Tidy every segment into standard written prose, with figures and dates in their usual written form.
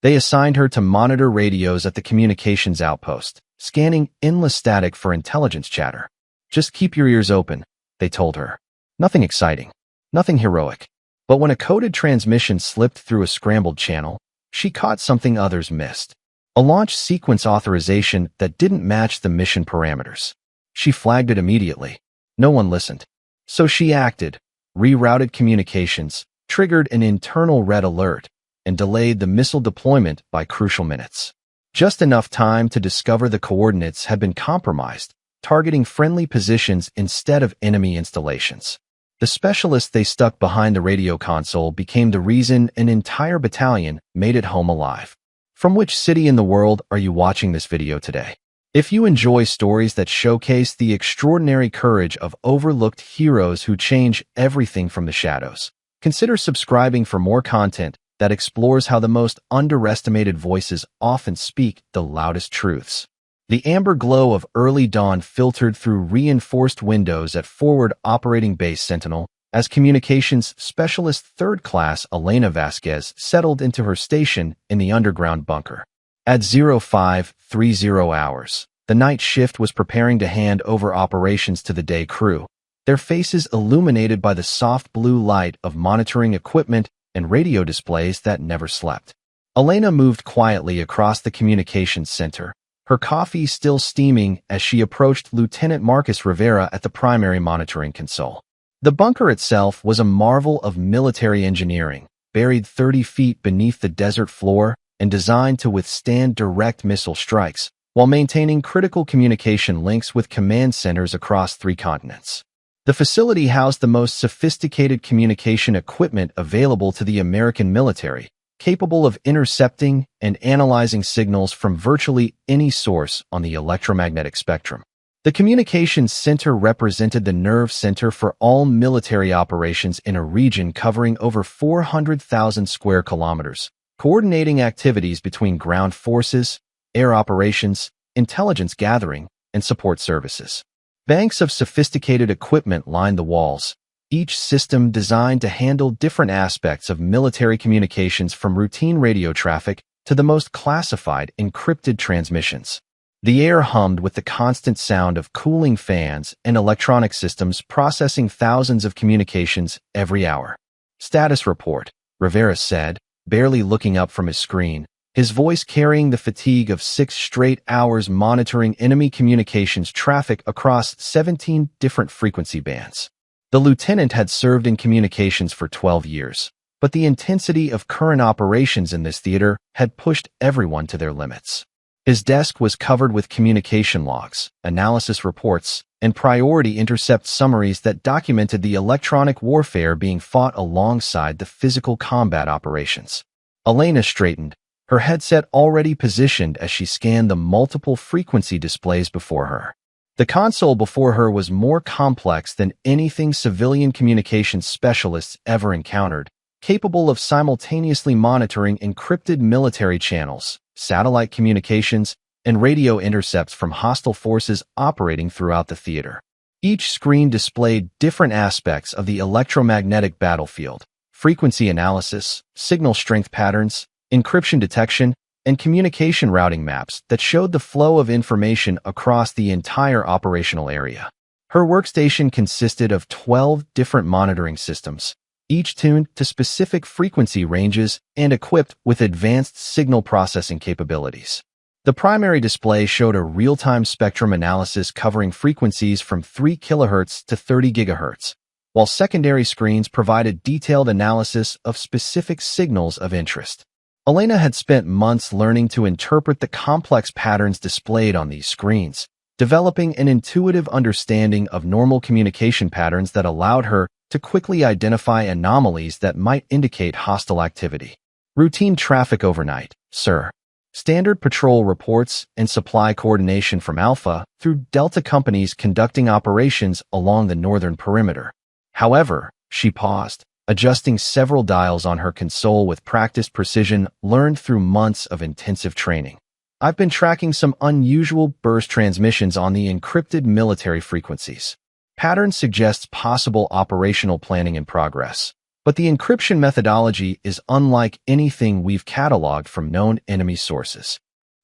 They assigned her to monitor radios at the communications outpost, scanning endless static for intelligence chatter. Just keep your ears open, they told her. Nothing exciting, nothing heroic. But when a coded transmission slipped through a scrambled channel, she caught something others missed. A launch sequence authorization that didn't match the mission parameters. She flagged it immediately. No one listened. So she acted, rerouted communications, triggered an internal red alert, and delayed the missile deployment by crucial minutes. Just enough time to discover the coordinates had been compromised, targeting friendly positions instead of enemy installations. The specialists they stuck behind the radio console became the reason an entire battalion made it home alive. From which city in the world are you watching this video today? If you enjoy stories that showcase the extraordinary courage of overlooked heroes who change everything from the shadows, consider subscribing for more content that explores how the most underestimated voices often speak the loudest truths. The amber glow of early dawn filtered through reinforced windows at Forward Operating Base Sentinel as communications specialist third class Elena Vasquez settled into her station in the underground bunker. At 0530 hours, the night shift was preparing to hand over operations to the day crew, their faces illuminated by the soft blue light of monitoring equipment and radio displays that never slept. Elena moved quietly across the communications center, her coffee still steaming as she approached Lieutenant Marcus Rivera at the primary monitoring console. The bunker itself was a marvel of military engineering, buried 30 feet beneath the desert floor and designed to withstand direct missile strikes, while maintaining critical communication links with command centers across 3 continents. The facility housed the most sophisticated communication equipment available to the American military, capable of intercepting and analyzing signals from virtually any source on the electromagnetic spectrum. The communications center represented the nerve center for all military operations in a region covering over 400,000 square kilometers, coordinating activities between ground forces, air operations, intelligence gathering, and support services. Banks of sophisticated equipment lined the walls, each system designed to handle different aspects of military communications from routine radio traffic to the most classified encrypted transmissions. The air hummed with the constant sound of cooling fans and electronic systems processing thousands of communications every hour. Status report, Rivera said, barely looking up from his screen, his voice carrying the fatigue of 6 straight hours monitoring enemy communications traffic across 17 different frequency bands. The lieutenant had served in communications for 12 years, but the intensity of current operations in this theater had pushed everyone to their limits. His desk was covered with communication logs, analysis reports, and priority intercept summaries that documented the electronic warfare being fought alongside the physical combat operations. Elena straightened, her headset already positioned as she scanned the multiple frequency displays before her. The console before her was more complex than anything civilian communications specialists ever encountered, capable of simultaneously monitoring encrypted military channels, satellite communications, and radio intercepts from hostile forces operating throughout the theater. Each screen displayed different aspects of the electromagnetic battlefield: frequency analysis, signal strength patterns, encryption detection, and communication routing maps that showed the flow of information across the entire operational area. Her workstation consisted of 12 different monitoring systems, each tuned to specific frequency ranges and equipped with advanced signal processing capabilities. The primary display showed a real-time spectrum analysis covering frequencies from 3 kHz to 30 GHz, while secondary screens provided detailed analysis of specific signals of interest. Elena had spent months learning to interpret the complex patterns displayed on these screens, developing an intuitive understanding of normal communication patterns that allowed her to quickly identify anomalies that might indicate hostile activity. Routine traffic overnight, sir. Standard patrol reports and supply coordination from Alpha through Delta companies conducting operations along the northern perimeter. However, she paused, adjusting several dials on her console with practiced precision learned through months of intensive training. I've been tracking some unusual burst transmissions on the encrypted military frequencies. Pattern suggests possible operational planning in progress, But the encryption methodology is unlike anything we've cataloged from known enemy sources.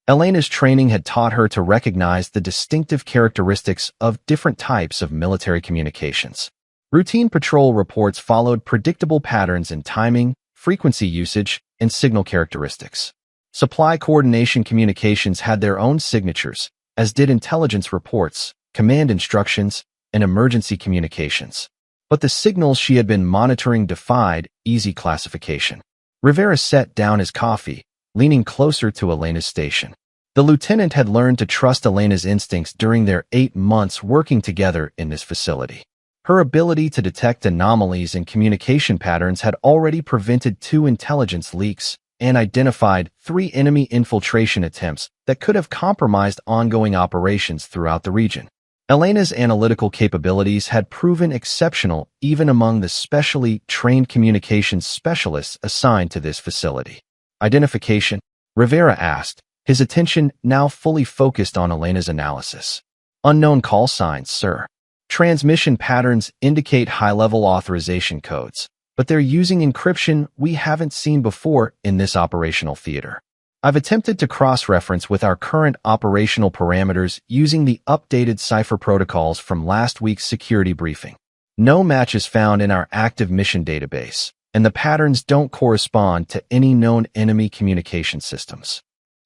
Elena's training had taught her to recognize the distinctive characteristics of different types of military communications. Routine patrol reports followed predictable patterns in timing, frequency usage, and signal characteristics. Supply coordination communications had their own signatures, as did intelligence reports, command instructions, and emergency communications. But the signals she had been monitoring defied easy classification. Rivera set down his coffee, leaning closer to Elena's station. The lieutenant had learned to trust Elena's instincts during their 8 months working together in this facility. Her ability to detect anomalies in communication patterns had already prevented 2 intelligence leaks and identified 3 enemy infiltration attempts that could have compromised ongoing operations throughout the region. Elena's analytical capabilities had proven exceptional even among the specially trained communications specialists assigned to this facility. Identification? Rivera asked, his attention now fully focused on Elena's analysis. Unknown call signs, sir. Transmission patterns indicate high-level authorization codes, but they're using encryption we haven't seen before in this operational theater. I've attempted to cross-reference with our current operational parameters using the updated cipher protocols from last week's security briefing. No match is found in our active mission database, and the patterns don't correspond to any known enemy communication systems.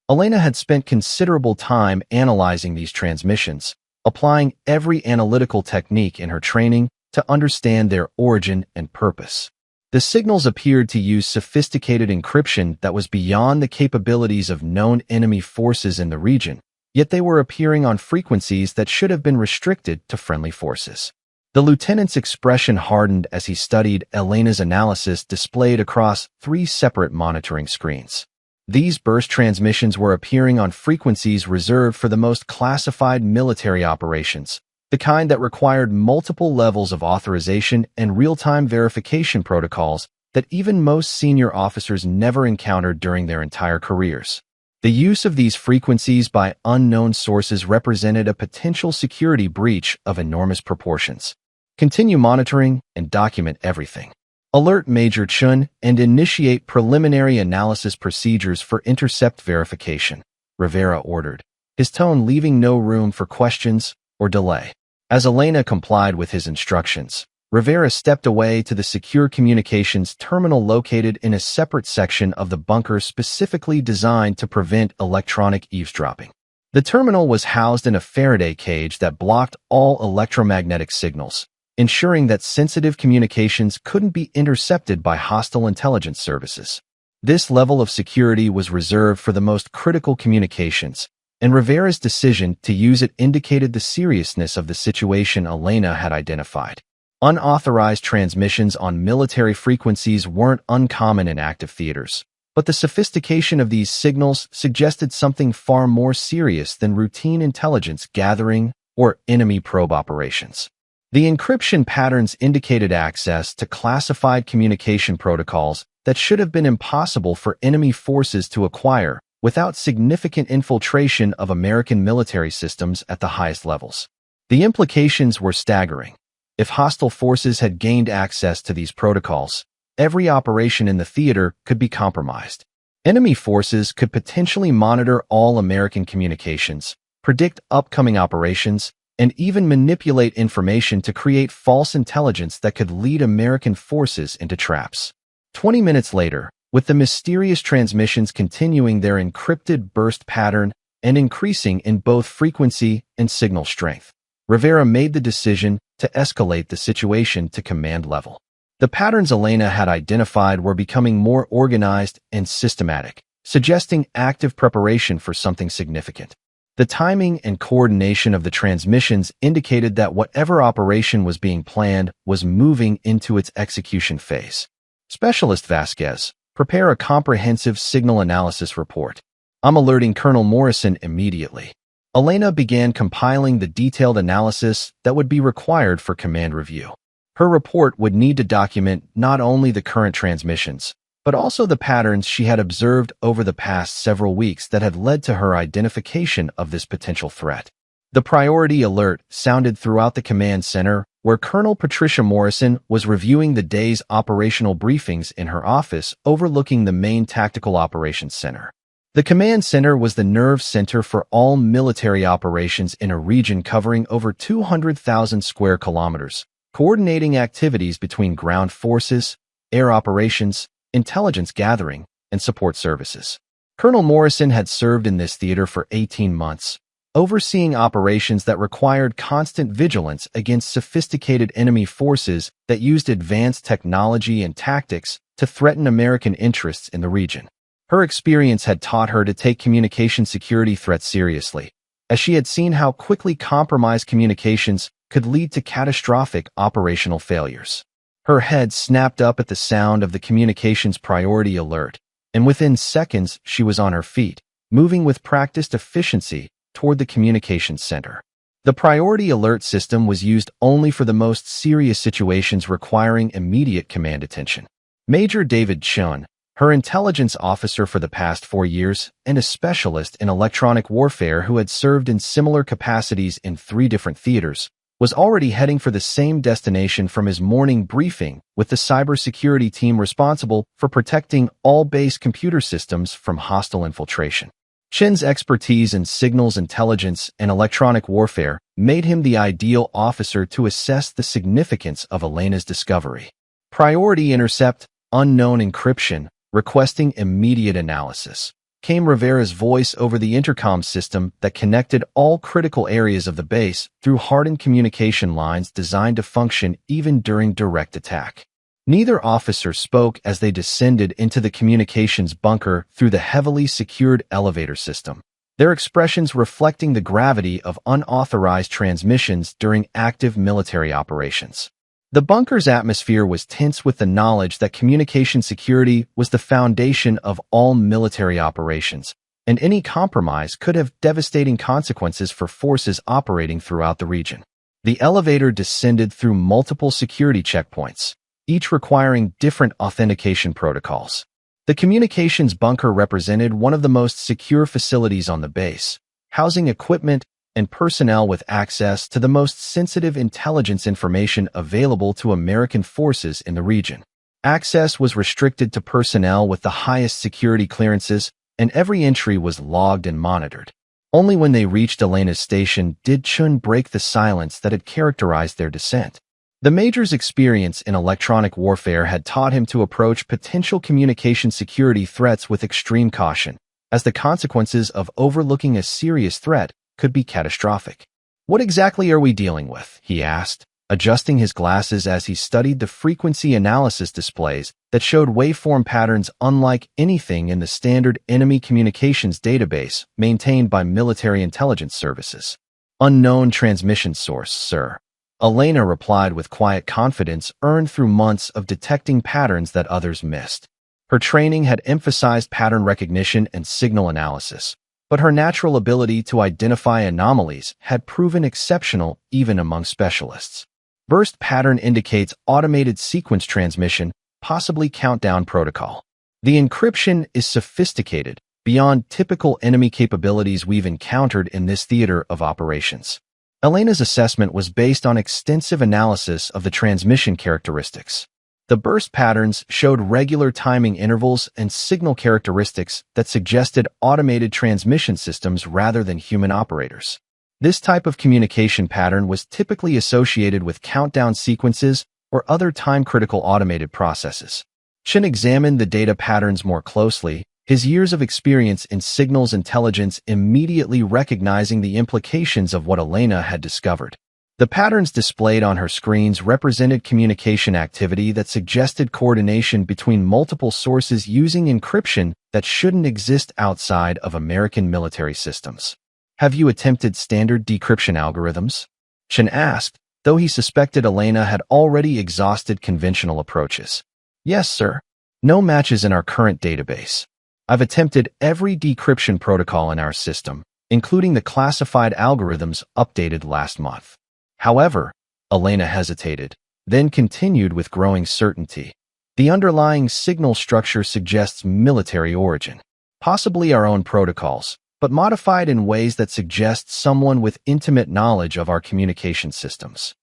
Elena had spent considerable time analyzing these transmissions, applying every analytical technique in her training to understand their origin and purpose. The signals appeared to use sophisticated encryption that was beyond the capabilities of known enemy forces in the region, yet they were appearing on frequencies that should have been restricted to friendly forces. The lieutenant's expression hardened as he studied Elena's analysis displayed across 3 separate monitoring screens. These burst transmissions were appearing on frequencies reserved for the most classified military operations, the kind that required multiple levels of authorization and real-time verification protocols that even most senior officers never encountered during their entire careers. The use of these frequencies by unknown sources represented a potential security breach of enormous proportions. Continue monitoring and document everything. Alert Major Chun and initiate preliminary analysis procedures for intercept verification, Rivera ordered, his tone leaving no room for questions or delay. As Elena complied with his instructions, Rivera stepped away to the secure communications terminal located in a separate section of the bunker specifically designed to prevent electronic eavesdropping. The terminal was housed in a Faraday cage that blocked all electromagnetic signals, ensuring that sensitive communications couldn't be intercepted by hostile intelligence services. This level of security was reserved for the most critical communications, and Rivera's decision to use it indicated the seriousness of the situation Elena had identified. Unauthorized transmissions on military frequencies weren't uncommon in active theaters, but the sophistication of these signals suggested something far more serious than routine intelligence gathering or enemy probe operations. The encryption patterns indicated access to classified communication protocols that should have been impossible for enemy forces to acquire without significant infiltration of American military systems at the highest levels. The implications were staggering. If hostile forces had gained access to these protocols, every operation in the theater could be compromised. Enemy forces could potentially monitor all American communications, predict upcoming operations, and even manipulate information to create false intelligence that could lead American forces into traps. 20 minutes later, with the mysterious transmissions continuing their encrypted burst pattern and increasing in both frequency and signal strength, Rivera made the decision to escalate the situation to command level. The patterns Elena had identified were becoming more organized and systematic, suggesting active preparation for something significant. The timing and coordination of the transmissions indicated that whatever operation was being planned was moving into its execution phase. Specialist Vasquez, prepare a comprehensive signal analysis report. I'm alerting Colonel Morrison immediately. Elena began compiling the detailed analysis that would be required for command review. Her report would need to document not only the current transmissions, but also the patterns she had observed over the past several weeks that had led to her identification of this potential threat. The priority alert sounded throughout the command center where Colonel Patricia Morrison was reviewing the day's operational briefings in her office overlooking the main tactical operations center. The command center was the nerve center for all military operations in a region covering over 200,000 square kilometers, coordinating activities between ground forces, air operations, intelligence gathering, and support services. Colonel Morrison had served in this theater for 18 months, overseeing operations that required constant vigilance against sophisticated enemy forces that used advanced technology and tactics to threaten American interests in the region. Her experience had taught her to take communication security threats seriously, as she had seen how quickly compromised communications could lead to catastrophic operational failures. Her head snapped up at the sound of the communications priority alert, and within seconds she was on her feet, moving with practiced efficiency toward the communications center. The priority alert system was used only for the most serious situations requiring immediate command attention. Major David Chun, her intelligence officer for the past 4 years and a specialist in electronic warfare who had served in similar capacities in 3 different theaters, was already heading for the same destination from his morning briefing with the cybersecurity team responsible for protecting all base computer systems from hostile infiltration. Chen's expertise in signals intelligence and electronic warfare made him the ideal officer to assess the significance of Elena's discovery. Priority intercept, unknown encryption, requesting immediate analysis, came Rivera's voice over the intercom system that connected all critical areas of the base through hardened communication lines designed to function even during direct attack. Neither officer spoke as they descended into the communications bunker through the heavily secured elevator system, their expressions reflecting the gravity of unauthorized transmissions during active military operations. The bunker's atmosphere was tense with the knowledge that communication security was the foundation of all military operations, and any compromise could have devastating consequences for forces operating throughout the region. The elevator descended through multiple security checkpoints, each requiring different authentication protocols. The communications bunker represented one of the most secure facilities on the base, housing equipment and personnel with access to the most sensitive intelligence information available to American forces in the region. Access was restricted to personnel with the highest security clearances, and every entry was logged and monitored. Only when they reached Elena's station did Chun break the silence that had characterized their descent. The Major's experience in electronic warfare had taught him to approach potential communication security threats with extreme caution, as the consequences of overlooking a serious threat could be catastrophic. "What exactly are we dealing with?" he asked, adjusting his glasses as he studied the frequency analysis displays that showed waveform patterns unlike anything in the standard enemy communications database maintained by military intelligence services. "Unknown transmission source, sir," Elena replied with quiet confidence earned through months of detecting patterns that others missed. Her training had emphasized pattern recognition and signal analysis, but her natural ability to identify anomalies had proven exceptional even among specialists. Burst pattern indicates automated sequence transmission, possibly countdown protocol. The encryption is sophisticated, beyond typical enemy capabilities we've encountered in this theater of operations. Elena's assessment was based on extensive analysis of the transmission characteristics. The burst patterns showed regular timing intervals and signal characteristics that suggested automated transmission systems rather than human operators. This type of communication pattern was typically associated with countdown sequences or other time-critical automated processes. Chen examined the data patterns more closely, his years of experience in signals intelligence immediately recognizing the implications of what Elena had discovered. The patterns displayed on her screens represented communication activity that suggested coordination between multiple sources using encryption that shouldn't exist outside of American military systems. "Have you attempted standard decryption algorithms?" Chen asked, though he suspected Elena had already exhausted conventional approaches. "Yes, sir. No matches in our current database. I've attempted every decryption protocol in our system, including the classified algorithms updated last month." However, Elena hesitated, then continued with growing certainty. "The underlying signal structure suggests military origin, possibly our own protocols, but modified in ways that suggest someone with intimate knowledge of our communication systems."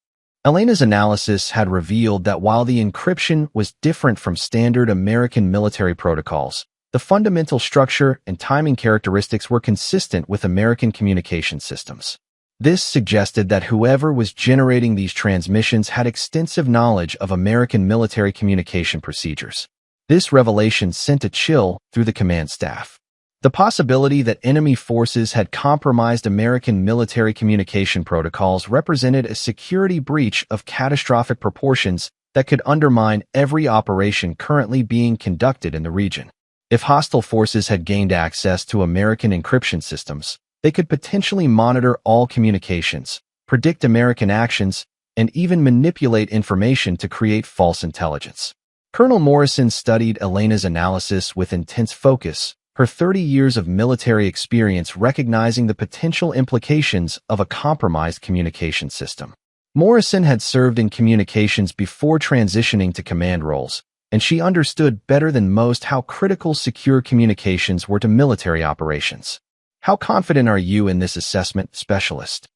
Elena's analysis had revealed that while the encryption was different from standard American military protocols, the fundamental structure and timing characteristics were consistent with American communication systems. This suggested that whoever was generating these transmissions had extensive knowledge of American military communication procedures. This revelation sent a chill through the command staff. The possibility that enemy forces had compromised American military communication protocols represented a security breach of catastrophic proportions that could undermine every operation currently being conducted in the region. If hostile forces had gained access to American encryption systems, they could potentially monitor all communications, predict American actions, and even manipulate information to create false intelligence. Colonel Morrison studied Elena's analysis with intense focus, her 30 years of military experience recognizing the potential implications of a compromised communication system. Morrison had served in communications before transitioning to command roles, and she understood better than most how critical secure communications were to military operations. "How confident are you in this assessment, specialist?"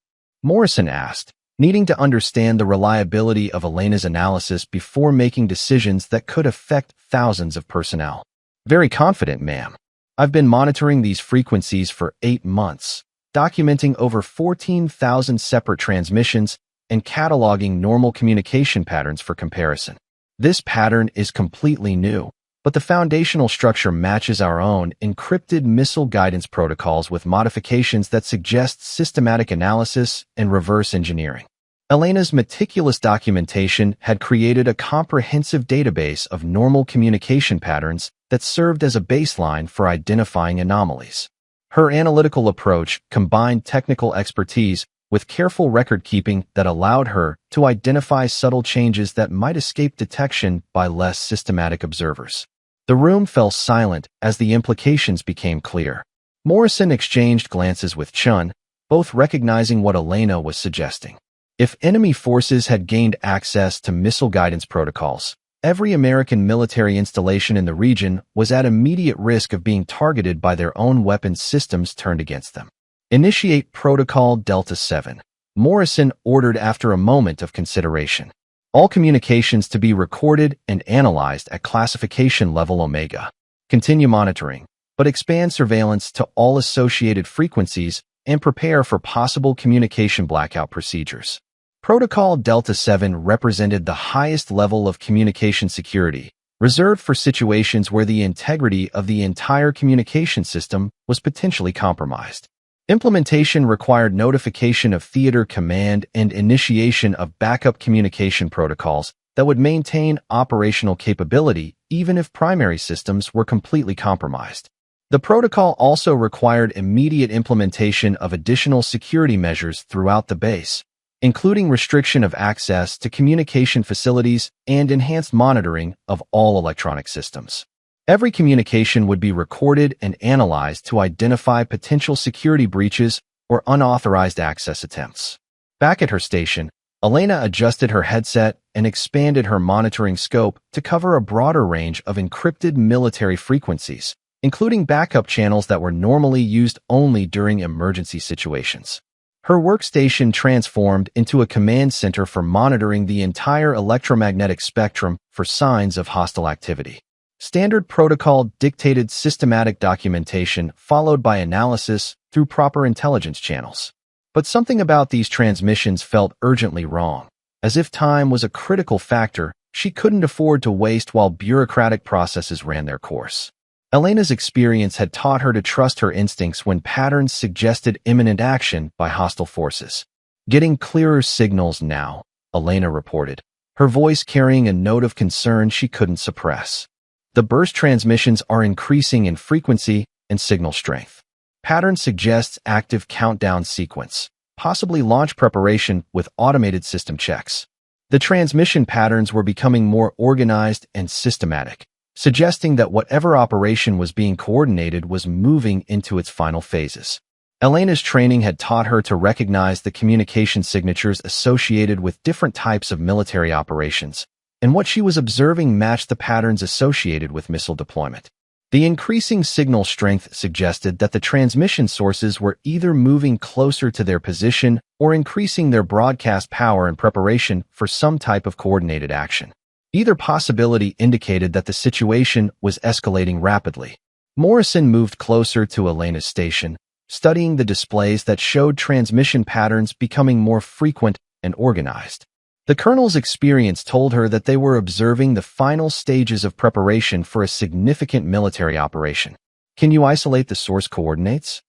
Morrison asked, needing to understand the reliability of Elena's analysis before making decisions that could affect thousands of personnel. "Very confident, ma'am. I've been monitoring these frequencies for 8 months, documenting over 14,000 separate transmissions and cataloging normal communication patterns for comparison. This pattern is completely new, but the foundational structure matches our own encrypted missile guidance protocols with modifications that suggest systematic analysis and reverse engineering." Elena's meticulous documentation had created a comprehensive database of normal communication patterns that served as a baseline for identifying anomalies. Her analytical approach combined technical expertise with careful record-keeping that allowed her to identify subtle changes that might escape detection by less systematic observers. The room fell silent as the implications became clear. Morrison exchanged glances with Chun, both recognizing what Elena was suggesting. If enemy forces had gained access to missile guidance protocols, every American military installation in the region was at immediate risk of being targeted by their own weapons systems turned against them. "Initiate Protocol Delta 7, Morrison ordered after a moment of consideration. "All communications to be recorded and analyzed at classification level Omega. Continue monitoring, but expand surveillance to all associated frequencies and prepare for possible communication blackout procedures." Protocol Delta 7 represented the highest level of communication security, reserved for situations where the integrity of the entire communication system was potentially compromised. Implementation required notification of theater command and initiation of backup communication protocols that would maintain operational capability even if primary systems were completely compromised. The protocol also required immediate implementation of additional security measures throughout the base, including restriction of access to communication facilities and enhanced monitoring of all electronic systems. Every communication would be recorded and analyzed to identify potential security breaches or unauthorized access attempts. Back at her station, Elena adjusted her headset and expanded her monitoring scope to cover a broader range of encrypted military frequencies, including backup channels that were normally used only during emergency situations. Her workstation transformed into a command center for monitoring the entire electromagnetic spectrum for signs of hostile activity. Standard protocol dictated systematic documentation followed by analysis through proper intelligence channels. But something about these transmissions felt urgently wrong. As if time was a critical factor she couldn't afford to waste while bureaucratic processes ran their course. Elena's experience had taught her to trust her instincts when patterns suggested imminent action by hostile forces. "Getting clearer signals now," Elena reported, her voice carrying a note of concern she couldn't suppress. "The burst transmissions are increasing in frequency and signal strength. Pattern suggests active countdown sequence, possibly launch preparation with automated system checks." The transmission patterns were becoming more organized and systematic, suggesting that whatever operation was being coordinated was moving into its final phases. Elena's training had taught her to recognize the communication signatures associated with different types of military operations, and what she was observing matched the patterns associated with missile deployment. The increasing signal strength suggested that the transmission sources were either moving closer to their position or increasing their broadcast power in preparation for some type of coordinated action. Either possibility indicated that the situation was escalating rapidly. Morrison moved closer to Elena's station, studying the displays that showed transmission patterns becoming more frequent and organized. The colonel's experience told her that they were observing the final stages of preparation for a significant military operation. "Can you isolate the source coordinates?"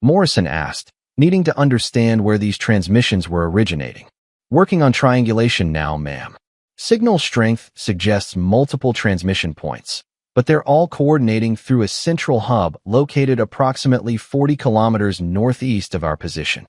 Morrison asked, needing to understand where these transmissions were originating. "Working on triangulation now, ma'am." Signal strength suggests multiple transmission points, but they're all coordinating through a central hub located approximately 40 kilometers northeast of our position.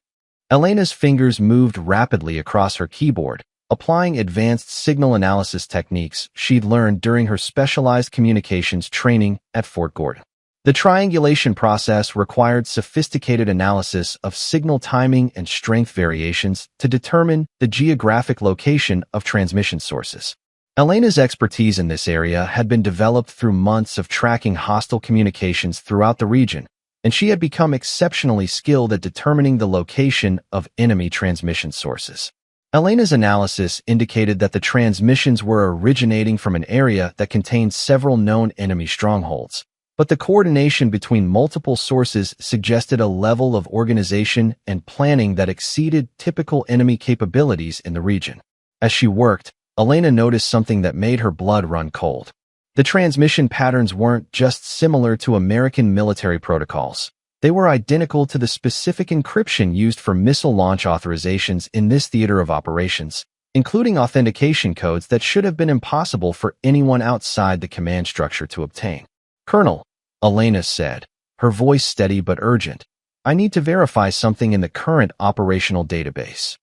Elena's fingers moved rapidly across her keyboard, applying advanced signal analysis techniques she'd learned during her specialized communications training at Fort Gordon. The triangulation process required sophisticated analysis of signal timing and strength variations to determine the geographic location of transmission sources. Elena's expertise in this area had been developed through months of tracking hostile communications throughout the region, and she had become exceptionally skilled at determining the location of enemy transmission sources. Elena's analysis indicated that the transmissions were originating from an area that contained several known enemy strongholds, but the coordination between multiple sources suggested a level of organization and planning that exceeded typical enemy capabilities in the region. As she worked, Elena noticed something that made her blood run cold. The transmission patterns weren't just similar to American military protocols. They were identical to the specific encryption used for missile launch authorizations in this theater of operations, including authentication codes that should have been impossible for anyone outside the command structure to obtain. "Colonel," Elena said, her voice steady but urgent, "I need to verify something in the current operational database."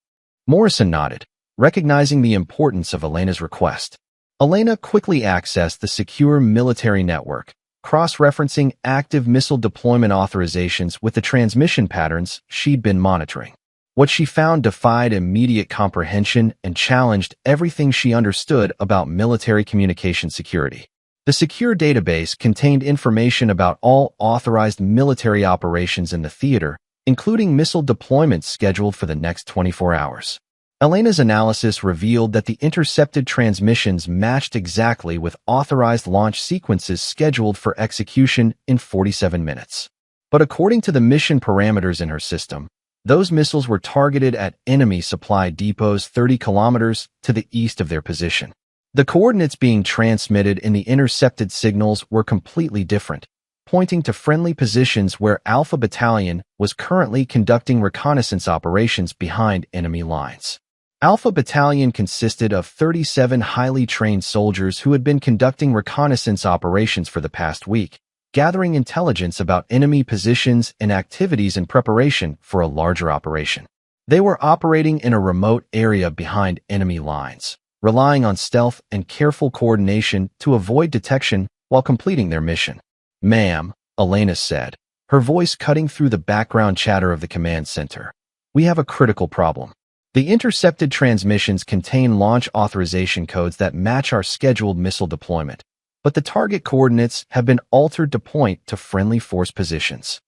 Morrison nodded, recognizing the importance of Elena's request. Elena quickly accessed the secure military network, cross-referencing active missile deployment authorizations with the transmission patterns she'd been monitoring. What she found defied immediate comprehension and challenged everything she understood about military communication security. The secure database contained information about all authorized military operations in the theater, including missile deployments scheduled for the next 24 hours. Elena's analysis revealed that the intercepted transmissions matched exactly with authorized launch sequences scheduled for execution in 47 minutes. But according to the mission parameters in her system, those missiles were targeted at enemy supply depots 30 kilometers to the east of their position. The coordinates being transmitted in the intercepted signals were completely different, pointing to friendly positions where Alpha Battalion was currently conducting reconnaissance operations behind enemy lines. Alpha Battalion consisted of 37 highly trained soldiers who had been conducting reconnaissance operations for the past week, gathering intelligence about enemy positions and activities in preparation for a larger operation. They were operating in a remote area behind enemy lines, relying on stealth and careful coordination to avoid detection while completing their mission. "Ma'am," Elena said, her voice cutting through the background chatter of the command center, "we have a critical problem. The intercepted transmissions contain launch authorization codes that match our scheduled missile deployment, but the target coordinates have been altered to point to friendly force positions."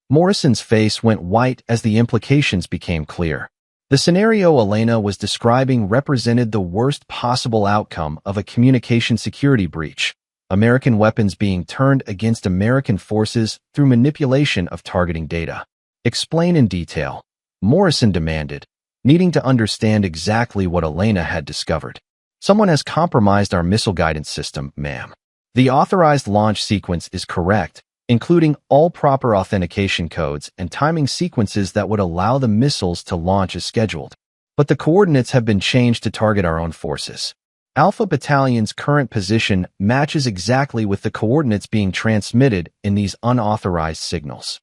Morrison's face went white as the implications became clear. The scenario Elena was describing represented the worst possible outcome of a communication security breach, American weapons being turned against American forces through manipulation of targeting data. "Explain in detail," Morrison demanded, needing to understand exactly what Elena had discovered. "Someone has compromised our missile guidance system, ma'am. The authorized launch sequence is correct, including all proper authentication codes and timing sequences that would allow the missiles to launch as scheduled. But the coordinates have been changed to target our own forces. Alpha Battalion's current position matches exactly with the coordinates being transmitted in these unauthorized signals."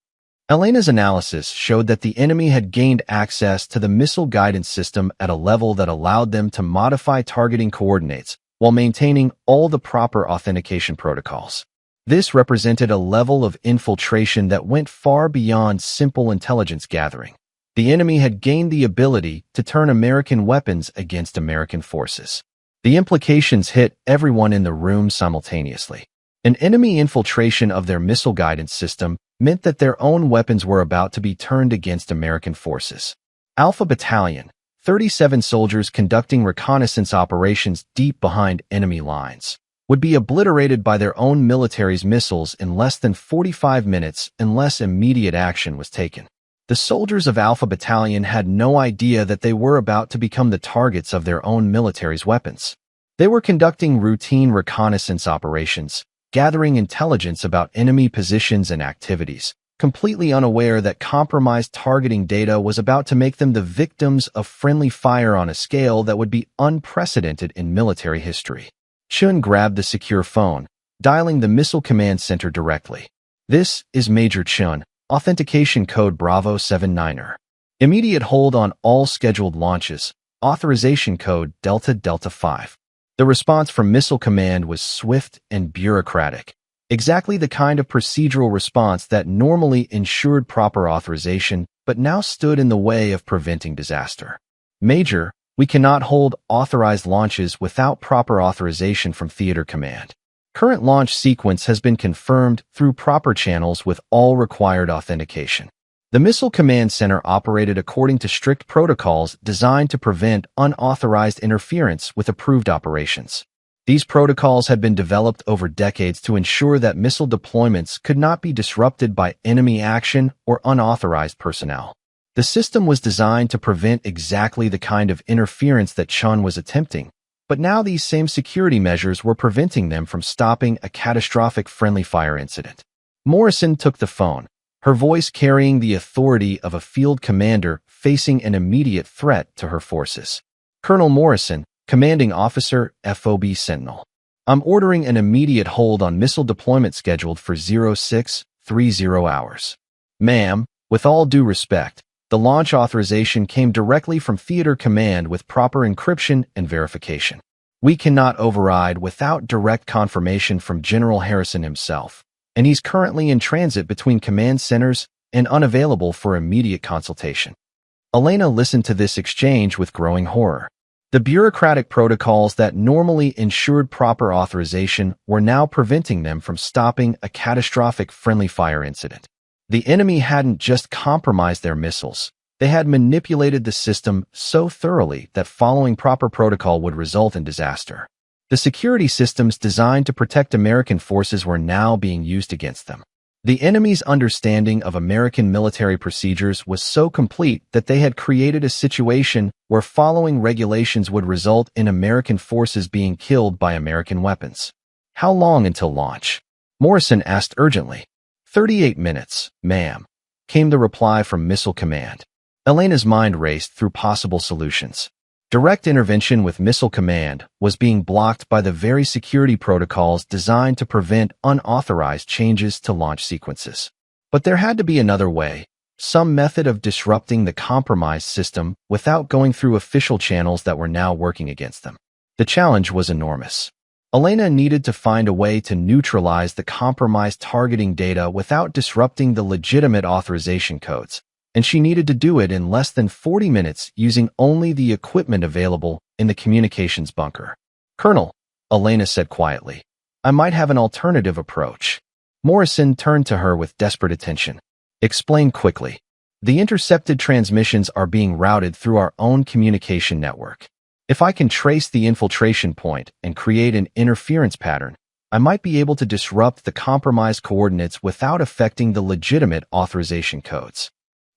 Elena's analysis showed that the enemy had gained access to the missile guidance system at a level that allowed them to modify targeting coordinates while maintaining all the proper authentication protocols. This represented a level of infiltration that went far beyond simple intelligence gathering. The enemy had gained the ability to turn American weapons against American forces. The implications hit everyone in the room simultaneously. An enemy infiltration of their missile guidance system meant that their own weapons were about to be turned against American forces. Alpha Battalion, 37 soldiers conducting reconnaissance operations deep behind enemy lines, would be obliterated by their own military's missiles in less than 45 minutes unless immediate action was taken. The soldiers of Alpha Battalion had no idea that they were about to become the targets of their own military's weapons. They were conducting routine reconnaissance operations, gathering intelligence about enemy positions and activities, completely unaware that compromised targeting data was about to make them the victims of friendly fire on a scale that would be unprecedented in military history. Chun grabbed the secure phone, dialing the Missile Command Center directly. "This is Major Chun, authentication code Bravo 79er. Immediate hold on all scheduled launches, authorization code Delta Delta 5. The response from Missile Command was swift and bureaucratic, exactly the kind of procedural response that normally ensured proper authorization but now stood in the way of preventing disaster. "Major, we cannot hold authorized launches without proper authorization from Theater Command. Current launch sequence has been confirmed through proper channels with all required authentication." The Missile Command Center operated according to strict protocols designed to prevent unauthorized interference with approved operations. These protocols had been developed over decades to ensure that missile deployments could not be disrupted by enemy action or unauthorized personnel. The system was designed to prevent exactly the kind of interference that Chun was attempting, but now these same security measures were preventing them from stopping a catastrophic friendly fire incident. Morrison took the phone, her voice carrying the authority of a field commander facing an immediate threat to her forces. "Colonel Morrison, Commanding Officer, FOB Sentinel. I'm ordering an immediate hold on missile deployment scheduled for 0630 hours. Ma'am, with all due respect, the launch authorization came directly from Theater Command with proper encryption and verification. We cannot override without direct confirmation from General Harrison himself, and he's currently in transit between command centers and unavailable for immediate consultation." Elena listened to this exchange with growing horror. The bureaucratic protocols that normally ensured proper authorization were now preventing them from stopping a catastrophic friendly fire incident. The enemy hadn't just compromised their missiles, they had manipulated the system so thoroughly that following proper protocol would result in disaster. The security systems designed to protect American forces were now being used against them. The enemy's understanding of American military procedures was so complete that they had created a situation where following regulations would result in American forces being killed by American weapons. "How long until launch?" Morrison asked urgently. 38 minutes, ma'am," came the reply from Missile Command. Elena's mind raced through possible solutions. Direct intervention with Missile Command was being blocked by the very security protocols designed to prevent unauthorized changes to launch sequences. But there had to be another way, some method of disrupting the compromised system without going through official channels that were now working against them. The challenge was enormous. Elena needed to find a way to neutralize the compromised targeting data without disrupting the legitimate authorization codes, and she needed to do it in less than 40 minutes using only the equipment available in the communications bunker. "Colonel," Elena said quietly, "I might have an alternative approach." Morrison turned to her with desperate attention. "Explain quickly." "The intercepted transmissions are being routed through our own communication network. If I can trace the infiltration point and create an interference pattern, I might be able to disrupt the compromised coordinates without affecting the legitimate authorization codes."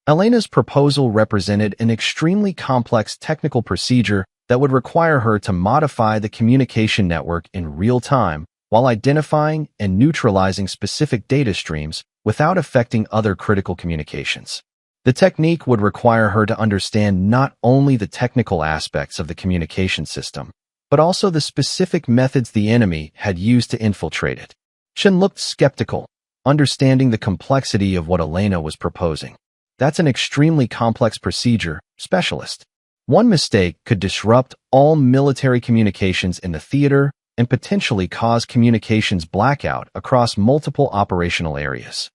Elena's proposal represented an extremely complex technical procedure that would require her to modify the communication network in real time while identifying and neutralizing specific data streams without affecting other critical communications. The technique would require her to understand not only the technical aspects of the communication system, but also the specific methods the enemy had used to infiltrate it. Chun looked skeptical, understanding the complexity of what Elena was proposing. "That's an extremely complex procedure, specialist. One mistake could disrupt all military communications in the theater and potentially cause communications blackout across multiple operational areas."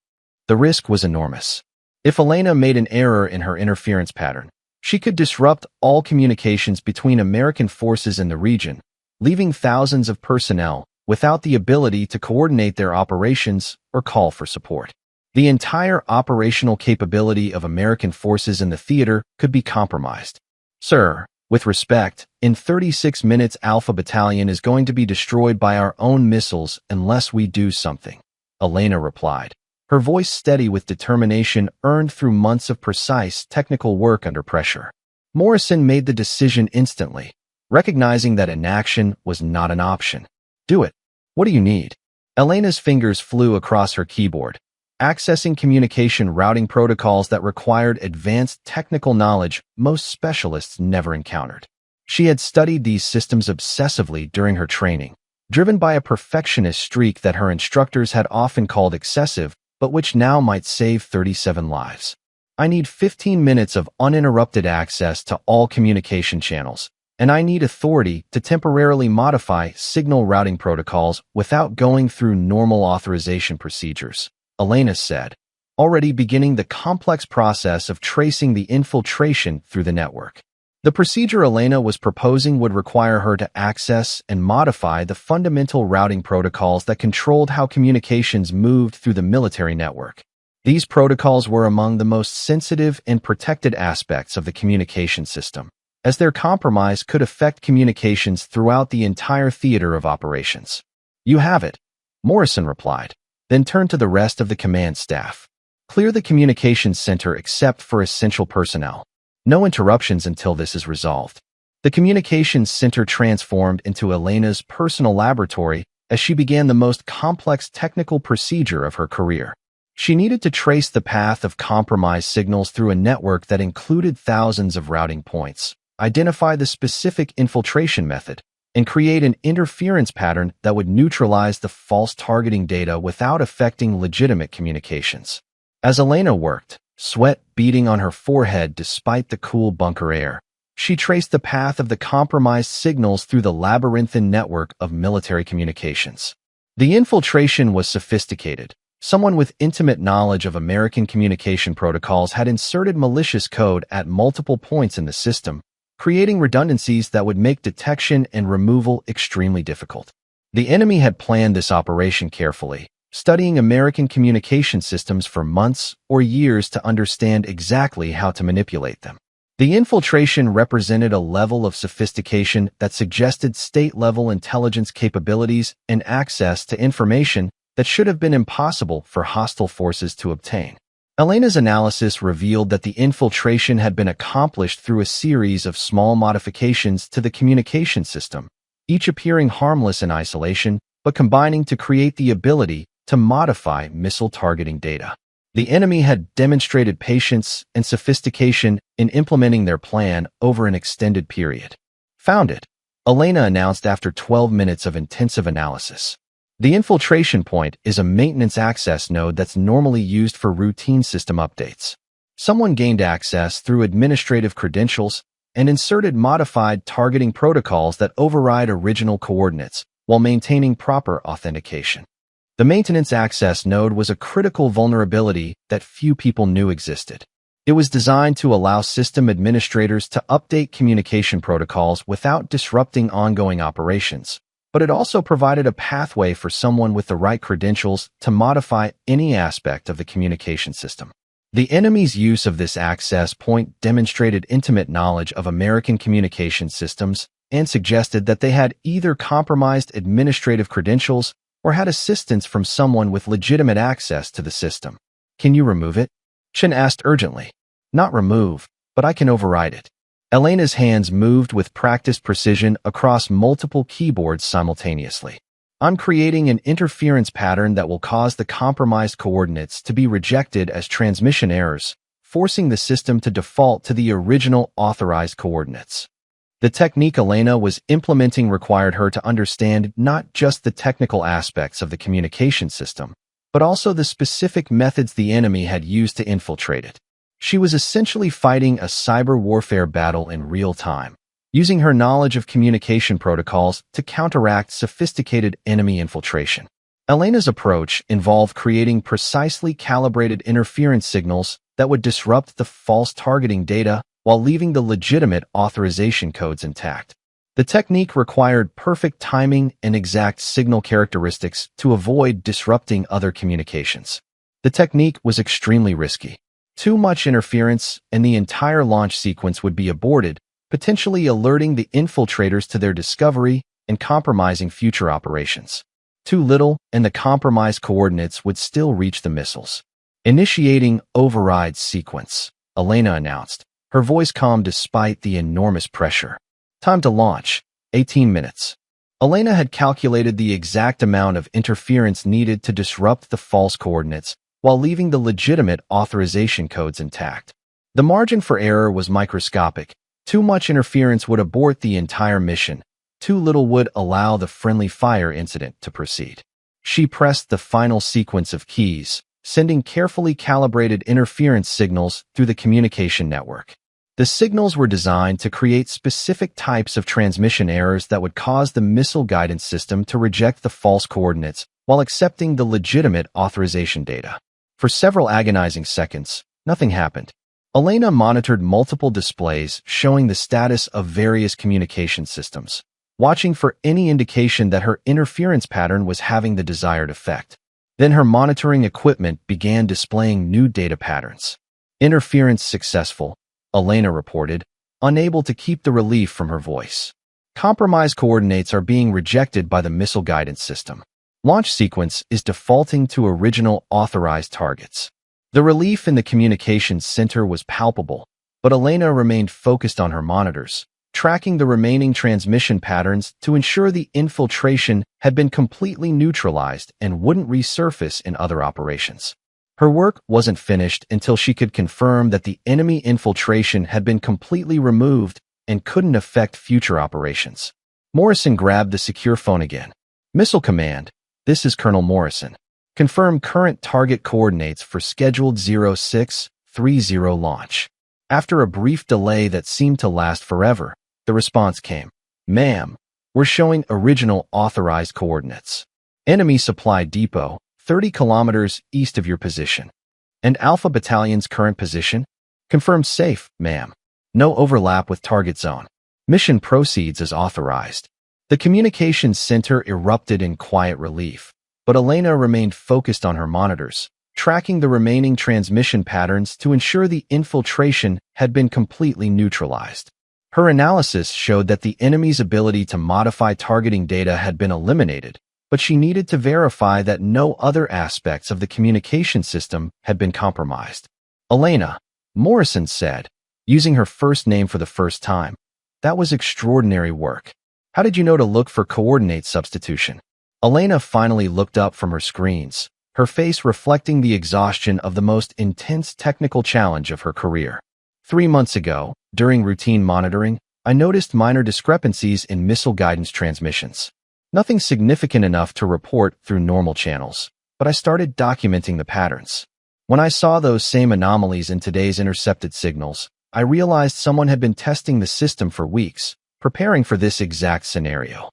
The risk was enormous. If Elena made an error in her interference pattern, she could disrupt all communications between American forces in the region, leaving thousands of personnel, without the ability to coordinate their operations or call for support. The entire operational capability of American forces in the theater could be compromised. Sir, with respect, in 36 minutes Alpha Battalion is going to be destroyed by our own missiles unless we do something, Elena replied, her voice steady with determination earned through months of precise technical work under pressure. Morrison made the decision instantly, recognizing that inaction was not an option. Do it. What do you need? Elena's fingers flew across her keyboard, accessing communication routing protocols that required advanced technical knowledge most specialists never encountered. She had studied these systems obsessively during her training, driven by a perfectionist streak that her instructors had often called excessive, but which now might save 37 lives. I need 15 minutes of uninterrupted access to all communication channels, and I need authority to temporarily modify signal routing protocols without going through normal authorization procedures, Elena said, already beginning the complex process of tracing the infiltration through the network. The procedure Elena was proposing would require her to access and modify the fundamental routing protocols that controlled how communications moved through the military network. These protocols were among the most sensitive and protected aspects of the communication system, as their compromise could affect communications throughout the entire theater of operations. You have it, Morrison replied, then turned to the rest of the command staff. Clear the communications center except for essential personnel. No interruptions until this is resolved. The communications center transformed into Elena's personal laboratory as she began the most complex technical procedure of her career. She needed to trace the path of compromised signals through a network that included thousands of routing points, identify the specific infiltration method, and create an interference pattern that would neutralize the false targeting data without affecting legitimate communications. As Elena worked, sweat beading on her forehead despite the cool bunker air, she traced the path of the compromised signals through the labyrinthine network of military communications. The infiltration was sophisticated. Someone with intimate knowledge of American communication protocols had inserted malicious code at multiple points in the system, creating redundancies that would make detection and removal extremely difficult. The enemy had planned this operation carefully, studying American communication systems for months or years to understand exactly how to manipulate them. The infiltration represented a level of sophistication that suggested state-level intelligence capabilities and access to information that should have been impossible for hostile forces to obtain. Elena's analysis revealed that the infiltration had been accomplished through a series of small modifications to the communication system, each appearing harmless in isolation, but combining to create the ability to modify missile targeting data. The enemy had demonstrated patience and sophistication in implementing their plan over an extended period. Found it, Elena announced after 12 minutes of intensive analysis. The infiltration point is a maintenance access node that's normally used for routine system updates. Someone gained access through administrative credentials and inserted modified targeting protocols that override original coordinates while maintaining proper authentication. The maintenance access node was a critical vulnerability that few people knew existed. It was designed to allow system administrators to update communication protocols without disrupting ongoing operations, but it also provided a pathway for someone with the right credentials to modify any aspect of the communication system. The enemy's use of this access point demonstrated intimate knowledge of American communication systems and suggested that they had either compromised administrative credentials or had assistance from someone with legitimate access to the system. Can you remove it? Chen asked urgently. Not remove, but I can override it. Elena's hands moved with practiced precision across multiple keyboards simultaneously. I'm creating an interference pattern that will cause the compromised coordinates to be rejected as transmission errors, forcing the system to default to the original authorized coordinates. The technique Elena was implementing required her to understand not just the technical aspects of the communication system, but also the specific methods the enemy had used to infiltrate it. She was essentially fighting a cyber warfare battle in real time, using her knowledge of communication protocols to counteract sophisticated enemy infiltration. Elena's approach involved creating precisely calibrated interference signals that would disrupt the false targeting data while leaving the legitimate authorization codes intact. The technique required perfect timing and exact signal characteristics to avoid disrupting other communications. The technique was extremely risky. Too much interference and the entire launch sequence would be aborted, potentially alerting the infiltrators to their discovery and compromising future operations. Too little, and the compromised coordinates would still reach the missiles. Initiating override sequence, Elena announced, her voice calm despite the enormous pressure. Time to launch, 18 minutes. Elena had calculated the exact amount of interference needed to disrupt the false coordinates while leaving the legitimate authorization codes intact. The margin for error was microscopic. Too much interference would abort the entire mission. Too little would allow the friendly fire incident to proceed. She pressed the final sequence of keys, sending carefully calibrated interference signals through the communication network. The signals were designed to create specific types of transmission errors that would cause the missile guidance system to reject the false coordinates while accepting the legitimate authorization data. For several agonizing seconds, nothing happened. Elena monitored multiple displays showing the status of various communication systems, watching for any indication that her interference pattern was having the desired effect. Then her monitoring equipment began displaying new data patterns. Interference successful, Elena reported, unable to keep the relief from her voice. Compromised coordinates are being rejected by the missile guidance system. Launch sequence is defaulting to original authorized targets. The relief in the communications center was palpable, but Elena remained focused on her monitors, tracking the remaining transmission patterns to ensure the infiltration had been completely neutralized and wouldn't resurface in other operations. Her work wasn't finished until she could confirm that the enemy infiltration had been completely removed and couldn't affect future operations. Morrison grabbed the secure phone again. Missile Command, this is Colonel Morrison. Confirm current target coordinates for scheduled 0630 launch. After a brief delay that seemed to last forever, the response came. Ma'am, we're showing original authorized coordinates. Enemy supply depot, 30 kilometers east of your position. And Alpha Battalion's current position? Confirmed safe, ma'am. No overlap with target zone. Mission proceeds as authorized. The communications center erupted in quiet relief, but Elena remained focused on her monitors, tracking the remaining transmission patterns to ensure the infiltration had been completely neutralized. Her analysis showed that the enemy's ability to modify targeting data had been eliminated, but she needed to verify that no other aspects of the communication system had been compromised. Elena, Morrison said, using her first name for the first time. That was extraordinary work. How did you know to look for coordinate substitution? Elena finally looked up from her screens, her face reflecting the exhaustion of the most intense technical challenge of her career. 3 months ago, during routine monitoring, I noticed minor discrepancies in missile guidance transmissions. Nothing significant enough to report through normal channels, but I started documenting the patterns. When I saw those same anomalies in today's intercepted signals, I realized someone had been testing the system for weeks, preparing for this exact scenario.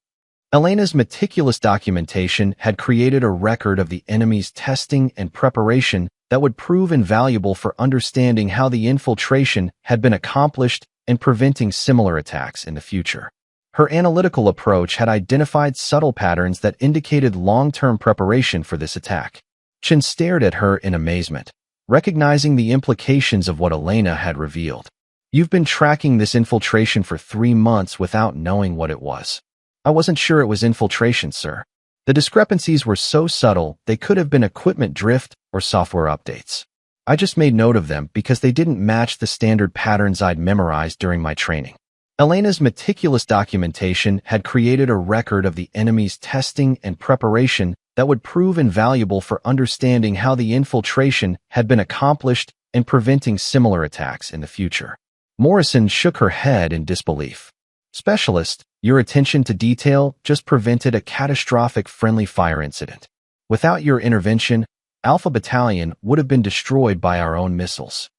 Elena's meticulous documentation had created a record of the enemy's testing and preparation that would prove invaluable for understanding how the infiltration had been accomplished and preventing similar attacks in the future. Her analytical approach had identified subtle patterns that indicated long-term preparation for this attack. Chen stared at her in amazement, recognizing the implications of what Elena had revealed. You've been tracking this infiltration for 3 months without knowing what it was. I wasn't sure it was infiltration, sir. The discrepancies were so subtle they could have been equipment drift or software updates. I just made note of them because they didn't match the standard patterns I'd memorized during my training. Elena's meticulous documentation had created a record of the enemy's testing and preparation that would prove invaluable for understanding how the infiltration had been accomplished and preventing similar attacks in the future. Morrison shook her head in disbelief. Specialist, your attention to detail just prevented a catastrophic friendly fire incident. Without your intervention, Alpha Battalion would have been destroyed by our own missiles.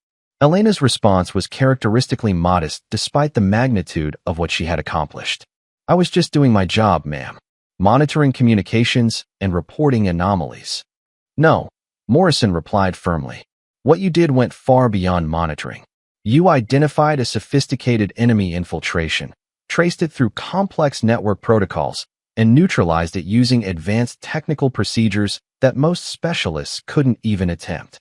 Elena's response was characteristically modest despite the magnitude of what she had accomplished. I was just doing my job, ma'am. Monitoring communications and reporting anomalies. No, Morrison replied firmly. What you did went far beyond monitoring. You identified a sophisticated enemy infiltration, traced it through complex network protocols, and neutralized it using advanced technical procedures that most specialists couldn't even attempt.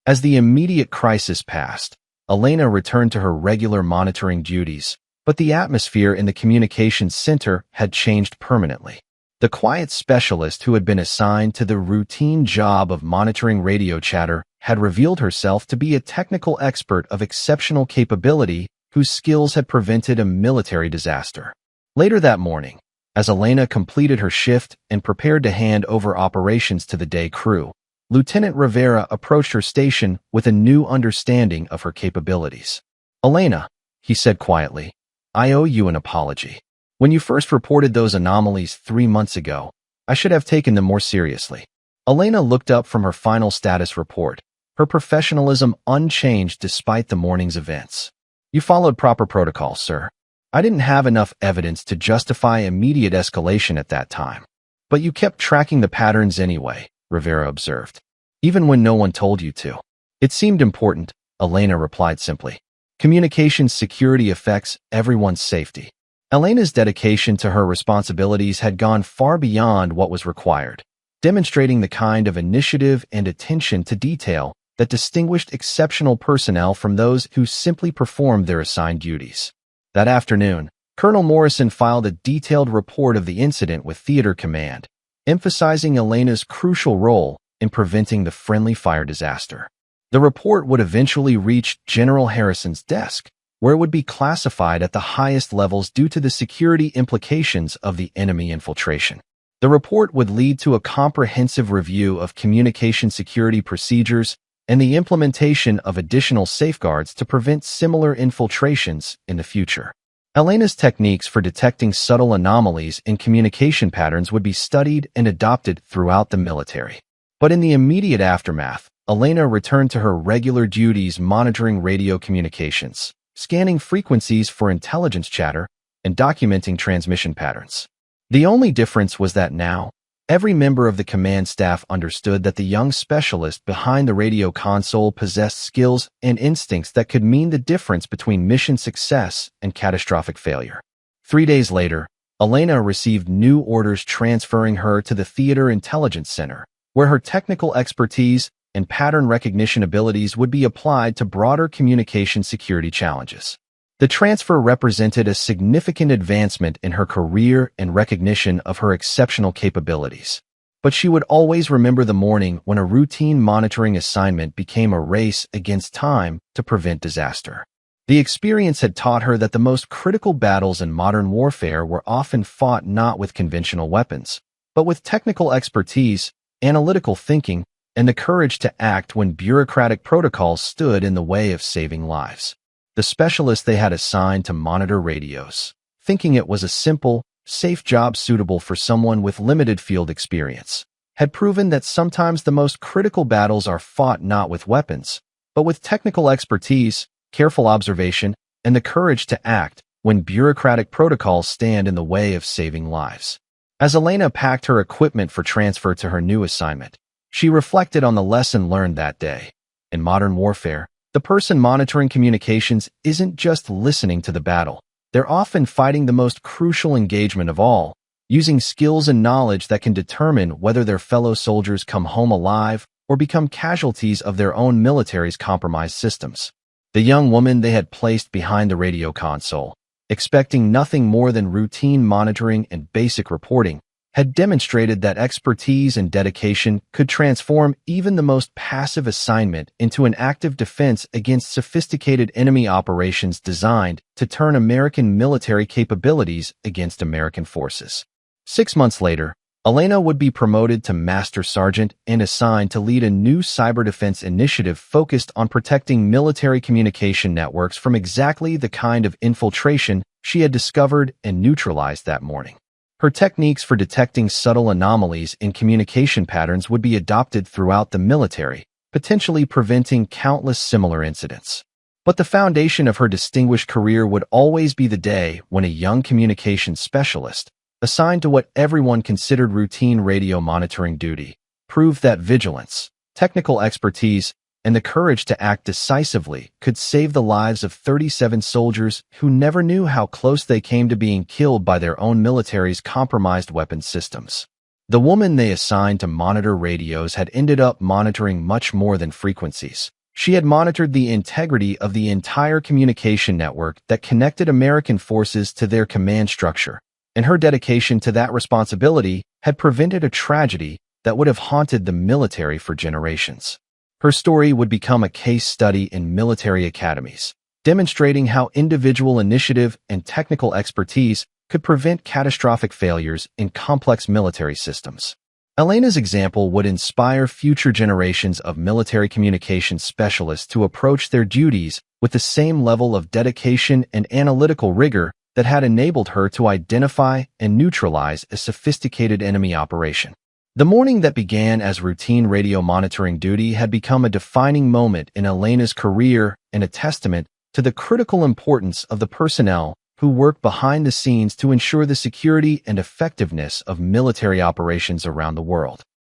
As the immediate crisis passed, Elena returned to her regular monitoring duties, but the atmosphere in the communications center had changed permanently. The quiet specialist who had been assigned to the routine job of monitoring radio chatter had revealed herself to be a technical expert of exceptional capability whose skills had prevented a military disaster. Later that morning, as Elena completed her shift and prepared to hand over operations to the day crew, Lieutenant Rivera approached her station with a new understanding of her capabilities. "Elena," he said quietly, "I owe you an apology. When you first reported those anomalies 3 months ago, I should have taken them more seriously." Elena looked up from her final status report, her professionalism unchanged despite the morning's events. "You followed proper protocols, sir. I didn't have enough evidence to justify immediate escalation at that time. But you kept tracking the patterns anyway," Rivera observed. "Even when no one told you to." "It seemed important," Elena replied simply. "Communications security affects everyone's safety." Elena's dedication to her responsibilities had gone far beyond what was required, demonstrating the kind of initiative and attention to detail that distinguished exceptional personnel from those who simply performed their assigned duties. That afternoon, Colonel Morrison filed a detailed report of the incident with Theater Command, emphasizing Elena's crucial role in preventing the friendly fire disaster. The report would eventually reach General Harrison's desk, where it would be classified at the highest levels due to the security implications of the enemy infiltration. The report would lead to a comprehensive review of communication security procedures and the implementation of additional safeguards to prevent similar infiltrations in the future. Elena's techniques for detecting subtle anomalies in communication patterns would be studied and adopted throughout the military. But in the immediate aftermath, Elena returned to her regular duties monitoring radio communications, scanning frequencies for intelligence chatter, and documenting transmission patterns. The only difference was that now, every member of the command staff understood that the young specialist behind the radio console possessed skills and instincts that could mean the difference between mission success and catastrophic failure. 3 days later, Elena received new orders transferring her to the Theater Intelligence Center, where her technical expertise and pattern recognition abilities would be applied to broader communication security challenges. The transfer represented a significant advancement in her career and recognition of her exceptional capabilities. But she would always remember the morning when a routine monitoring assignment became a race against time to prevent disaster. The experience had taught her that the most critical battles in modern warfare were often fought not with conventional weapons, but with technical expertise, analytical thinking, and the courage to act when bureaucratic protocols stood in the way of saving lives. The specialist they had assigned to monitor radios, thinking it was a simple, safe job suitable for someone with limited field experience, had proven that sometimes the most critical battles are fought not with weapons, but with technical expertise, careful observation, and the courage to act when bureaucratic protocols stand in the way of saving lives. As Elena packed her equipment for transfer to her new assignment, she reflected on the lesson learned that day. In modern warfare, the person monitoring communications isn't just listening to the battle. They're often fighting the most crucial engagement of all, using skills and knowledge that can determine whether their fellow soldiers come home alive or become casualties of their own military's compromised systems. The young woman they had placed behind the radio console, expecting nothing more than routine monitoring and basic reporting, had demonstrated that expertise and dedication could transform even the most passive assignment into an active defense against sophisticated enemy operations designed to turn American military capabilities against American forces. 6 months later, Elena would be promoted to Master Sergeant and assigned to lead a new cyber defense initiative focused on protecting military communication networks from exactly the kind of infiltration she had discovered and neutralized that morning. Her techniques for detecting subtle anomalies in communication patterns would be adopted throughout the military, potentially preventing countless similar incidents. But the foundation of her distinguished career would always be the day when a young communications specialist, assigned to what everyone considered routine radio monitoring duty, proved that vigilance, technical expertise, and the courage to act decisively could save the lives of 37 soldiers who never knew how close they came to being killed by their own military's compromised weapons systems. The woman they assigned to monitor radios had ended up monitoring much more than frequencies. She had monitored the integrity of the entire communication network that connected American forces to their command structure, and her dedication to that responsibility had prevented a tragedy that would have haunted the military for generations. Her story would become a case study in military academies, demonstrating how individual initiative and technical expertise could prevent catastrophic failures in complex military systems. Elena's example would inspire future generations of military communications specialists to approach their duties with the same level of dedication and analytical rigor that had enabled her to identify and neutralize a sophisticated enemy operation. The morning that began as routine radio monitoring duty had become a defining moment in Elena's career and a testament to the critical importance of the personnel who work behind the scenes to ensure the security and effectiveness of military operations around the world.